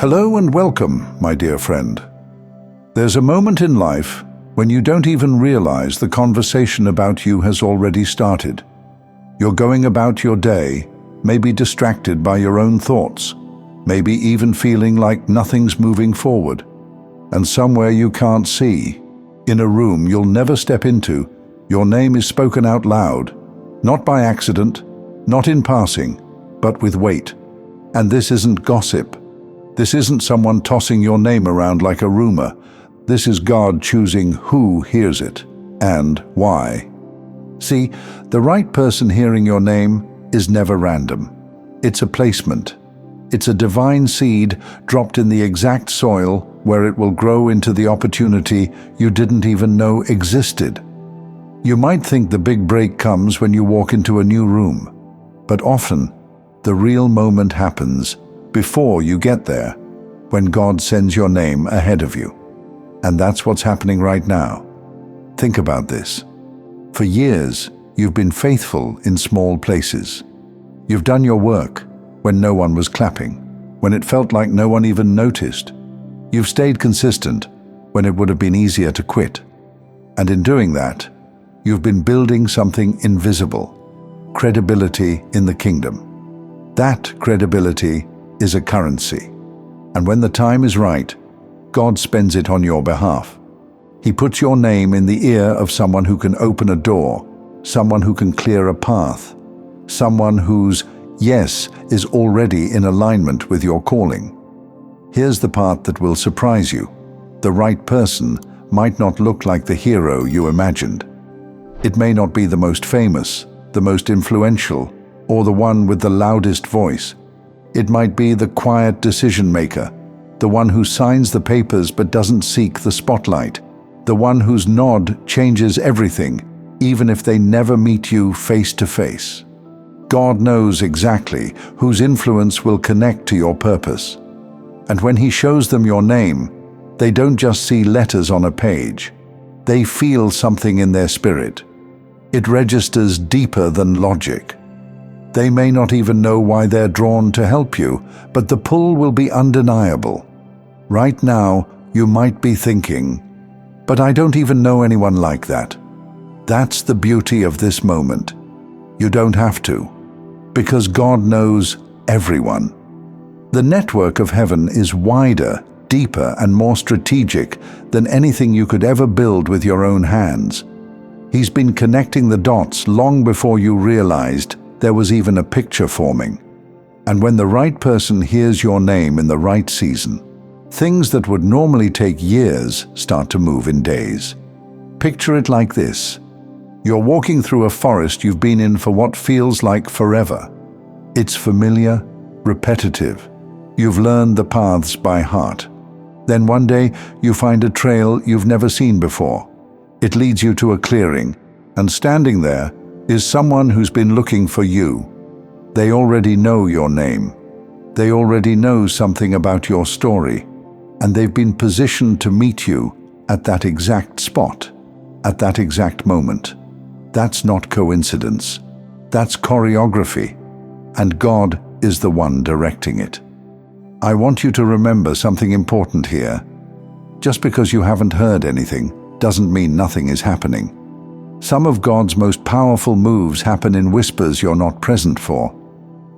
Hello and welcome, my dear friend. There's a moment in life when you don't even realize the conversation about you has already started. You're going about your day, maybe distracted by your own thoughts, maybe even feeling like nothing's moving forward. And somewhere you can't see, in a room you'll never step into, your name is spoken out loud, not by accident, not in passing, but with weight. And this isn't gossip. This isn't someone tossing your name around like a rumor. This is God choosing who hears it and why. See, the right person hearing your name is never random. It's a placement. It's a divine seed dropped in the exact soil where it will grow into the opportunity you didn't even know existed. You might think the big break comes when you walk into a new room, but often the real moment happens before you get there, when God sends your name ahead of you. And that's what's happening right now. Think about this. For years, you've been faithful in small places. You've done your work when no one was clapping, when it felt like no one even noticed. You've stayed consistent when it would have been easier to quit. And in doing that, you've been building something invisible, credibility in the kingdom. That credibility is a currency. And when the time is right, God spends it on your behalf. He puts your name in the ear of someone who can open a door, someone who can clear a path, someone whose yes is already in alignment with your calling. Here's the part that will surprise you. The right person might not look like the hero you imagined. It may not be the most famous, the most influential, or the one with the loudest voice. It might be the quiet decision maker, the one who signs the papers but doesn't seek the spotlight, the one whose nod changes everything, even if they never meet you face to face. God knows exactly whose influence will connect to your purpose. And when He shows them your name, they don't just see letters on a page. They feel something in their spirit. It registers deeper than logic. They may not even know why they're drawn to help you, but the pull will be undeniable. Right now, you might be thinking, "But I don't even know anyone like that." That's the beauty of this moment. You don't have to, because God knows everyone. The network of heaven is wider, deeper, and more strategic than anything you could ever build with your own hands. He's been connecting the dots long before you realized there was even a picture forming. And when the right person hears your name in the right season, things that would normally take years start to move in days. Picture it like this. You're walking through a forest you've been in for what feels like forever. It's familiar, repetitive. You've learned the paths by heart. Then one day you find a trail you've never seen before. It leads you to a clearing, and standing there is someone who's been looking for you. They already know your name. They already know something about your story, and they've been positioned to meet you at that exact spot, at that exact moment. That's not coincidence. That's choreography, and God is the one directing it. I want you to remember something important here. Just because you haven't heard anything doesn't mean nothing is happening. Some of God's most powerful moves happen in whispers you're not present for,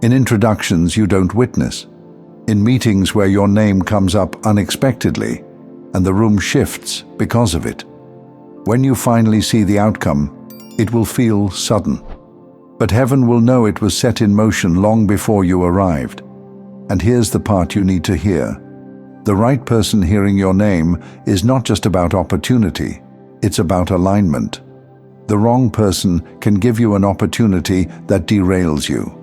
in introductions you don't witness, in meetings where your name comes up unexpectedly and the room shifts because of it. When you finally see the outcome, it will feel sudden. But heaven will know it was set in motion long before you arrived. And here's the part you need to hear. The right person hearing your name is not just about opportunity, it's about alignment. The wrong person can give you an opportunity that derails you.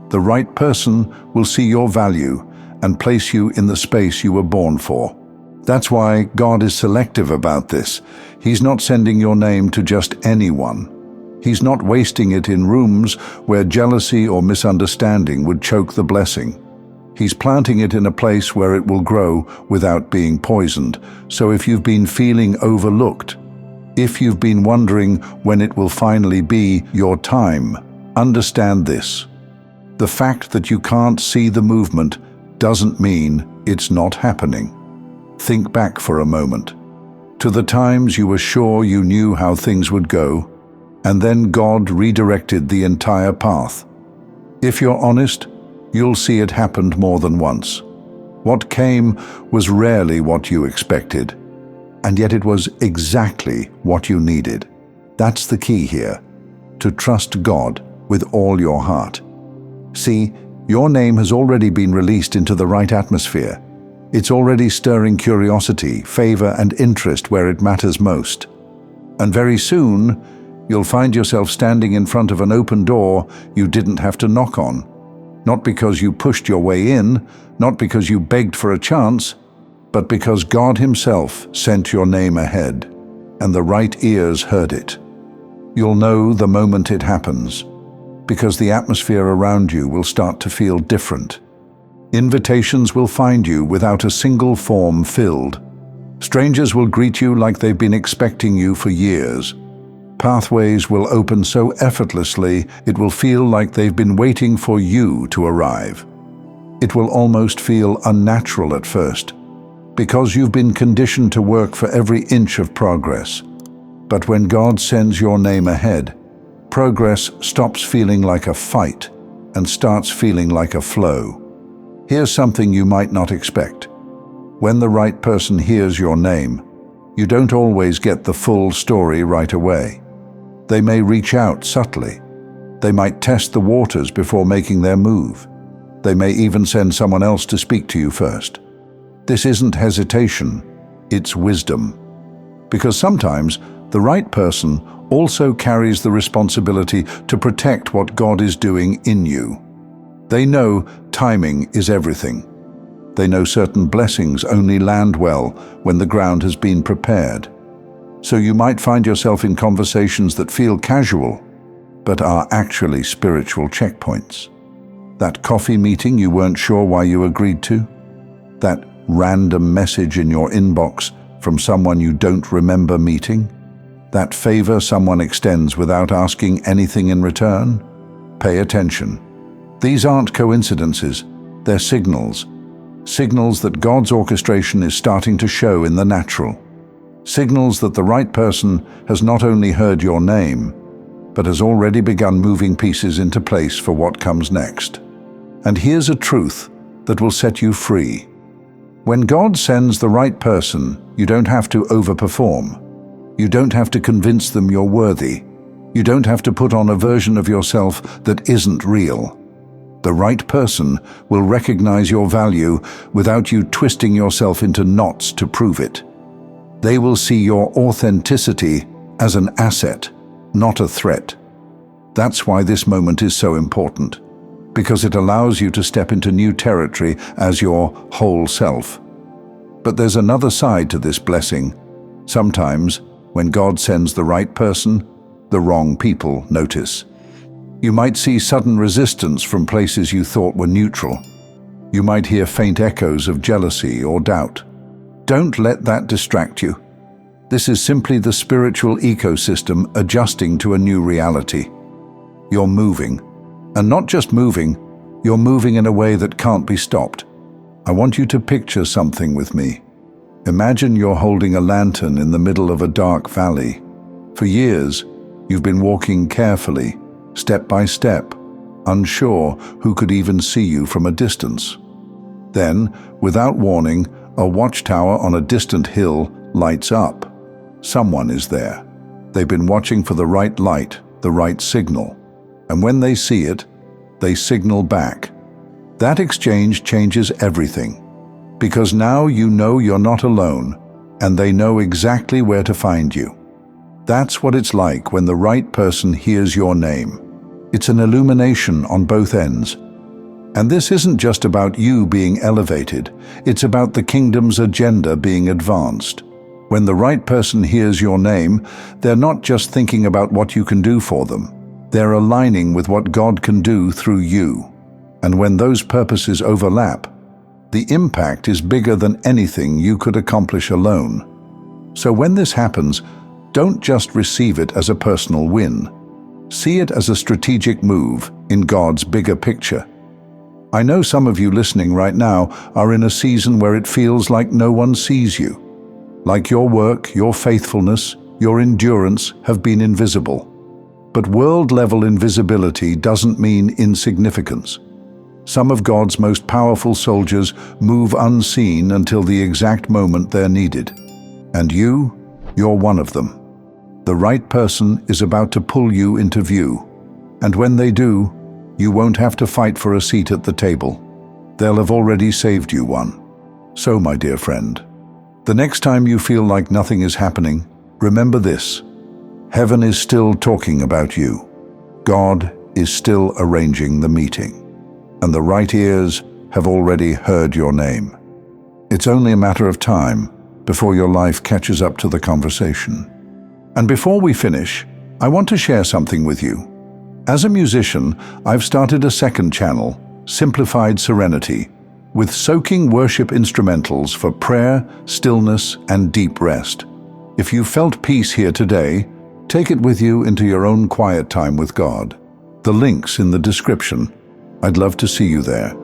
The right person will see your value and place you in the space you were born for. That's why God is selective about this. He's not sending your name to just anyone. He's not wasting it in rooms where jealousy or misunderstanding would choke the blessing. He's planting it in a place where it will grow without being poisoned. So if you've been feeling overlooked, if you've been wondering when it will finally be your time, understand this. The fact that you can't see the movement doesn't mean it's not happening. Think back for a moment to the times you were sure you knew how things would go, and then God redirected the entire path. If you're honest, you'll see it happened more than once. What came was rarely what you expected, and yet it was exactly what you needed. That's the key here, to trust God with all your heart. See, your name has already been released into the right atmosphere. It's already stirring curiosity, favor, and interest where it matters most. And very soon, you'll find yourself standing in front of an open door you didn't have to knock on. Not because you pushed your way in, not because you begged for a chance, but because God Himself sent your name ahead, and the right ears heard it. You'll know the moment it happens, because the atmosphere around you will start to feel different. Invitations will find you without a single form filled. Strangers will greet you like they've been expecting you for years. Pathways will open so effortlessly it will feel like they've been waiting for you to arrive. It will almost feel unnatural at first, because you've been conditioned to work for every inch of progress. But when God sends your name ahead, progress stops feeling like a fight and starts feeling like a flow. Here's something you might not expect. When the right person hears your name, you don't always get the full story right away. They may reach out subtly. They might test the waters before making their move. They may even send someone else to speak to you first. This isn't hesitation, it's wisdom. Because sometimes the right person also carries the responsibility to protect what God is doing in you. They know timing is everything. They know certain blessings only land well when the ground has been prepared. So you might find yourself in conversations that feel casual, but are actually spiritual checkpoints. That coffee meeting you weren't sure why you agreed to? That random message in your inbox from someone you don't remember meeting? That favor someone extends without asking anything in return? Pay attention. These aren't coincidences, they're signals. Signals that God's orchestration is starting to show in the natural. Signals that the right person has not only heard your name, but has already begun moving pieces into place for what comes next. And here's a truth that will set you free. When God sends the right person, you don't have to overperform. You don't have to convince them you're worthy. You don't have to put on a version of yourself that isn't real. The right person will recognize your value without you twisting yourself into knots to prove it. They will see your authenticity as an asset, not a threat. That's why this moment is so important, because it allows you to step into new territory as your whole self. But there's another side to this blessing. Sometimes, when God sends the right person, the wrong people notice. You might see sudden resistance from places you thought were neutral. You might hear faint echoes of jealousy or doubt. Don't let that distract you. This is simply the spiritual ecosystem adjusting to a new reality. You're moving, and not just moving, you're moving in a way that can't be stopped. I want you to picture something with me. Imagine you're holding a lantern in the middle of a dark valley. For years, you've been walking carefully, step by step, unsure who could even see you from a distance. Then, without warning, a watchtower on a distant hill lights up. Someone is there. They've been watching for the right light, the right signal. And when they see it, they signal back. That exchange changes everything. Because now you know you're not alone, and they know exactly where to find you. That's what it's like when the right person hears your name. It's an illumination on both ends. And this isn't just about you being elevated, it's about the kingdom's agenda being advanced. When the right person hears your name, they're not just thinking about what you can do for them. They're aligning with what God can do through you. And when those purposes overlap, the impact is bigger than anything you could accomplish alone. So when this happens, don't just receive it as a personal win. See it as a strategic move in God's bigger picture. I know some of you listening right now are in a season where it feels like no one sees you, like your work, your faithfulness, your endurance have been invisible. But world-level invisibility doesn't mean insignificance. Some of God's most powerful soldiers move unseen until the exact moment they're needed. And you're one of them. The right person is about to pull you into view. And when they do, you won't have to fight for a seat at the table. They'll have already saved you one. So, my dear friend, the next time you feel like nothing is happening, remember this: heaven is still talking about you. God is still arranging the meeting. And the right ears have already heard your name. It's only a matter of time before your life catches up to the conversation. And before we finish, I want to share something with you. As a musician, I've started a second channel, Simplified Serenity, with soaking worship instrumentals for prayer, stillness, and deep rest. If you felt peace here today, take it with you into your own quiet time with God. The link's in the description. I'd love to see you there.